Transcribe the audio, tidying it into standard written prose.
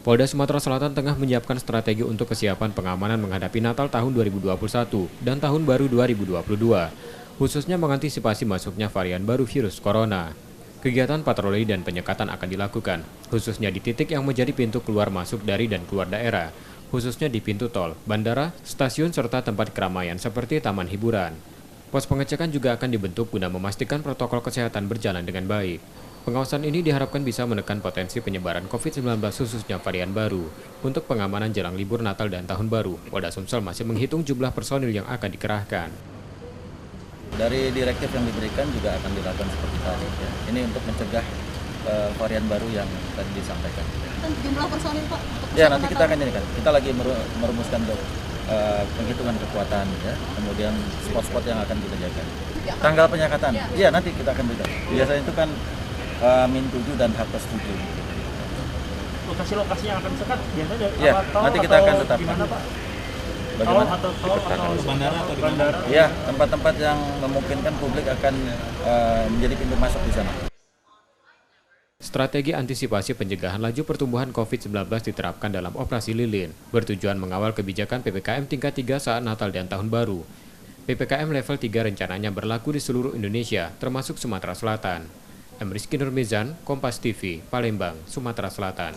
Polda Sumatera Selatan tengah menyiapkan strategi untuk kesiapan pengamanan menghadapi Natal tahun 2021 dan Tahun Baru 2022, khususnya mengantisipasi masuknya varian baru virus corona. Kegiatan patroli dan penyekatan akan dilakukan, khususnya di titik yang menjadi pintu keluar masuk dari dan keluar daerah, khususnya di pintu tol, bandara, stasiun, serta tempat keramaian seperti taman hiburan. Pos pengecekan juga akan dibentuk guna memastikan protokol kesehatan berjalan dengan baik. Pengawasan ini diharapkan bisa menekan potensi penyebaran COVID-19 khususnya varian baru. Untuk pengamanan jelang libur Natal dan Tahun Baru, Polda Sumsel masih menghitung jumlah personil yang akan dikerahkan. Dari direktif yang diberikan juga akan dilakukan seperti tadi. Ya. Ini untuk mencegah varian baru yang tadi disampaikan. Jumlah personil Pak? Ya nanti kita akan ini kan, kita lagi merumuskan penghitungan kekuatan, ya. Kemudian spot-spot yang akan kita jaga. Tanggal penyekatan, ya nanti kita akan beritahu. Biasanya itu kan Min 7 dan H+7. Lokasi-lokasi yang akan disekat biasanya ya, nanti kita akan tetapkan. Gimana Pak? Bagaimana? Tol atau bandara atau di bandara? Ya, tempat-tempat yang memungkinkan publik akan menjadi pintu masuk di sana. Strategi antisipasi pencegahan laju pertumbuhan COVID-19 diterapkan dalam operasi lilin, bertujuan mengawal kebijakan PPKM tingkat 3 saat Natal dan Tahun Baru. PPKM level 3 rencananya berlaku di seluruh Indonesia, termasuk Sumatera Selatan. Rizky Nurmizan, Kompas TV, Palembang, Sumatera Selatan.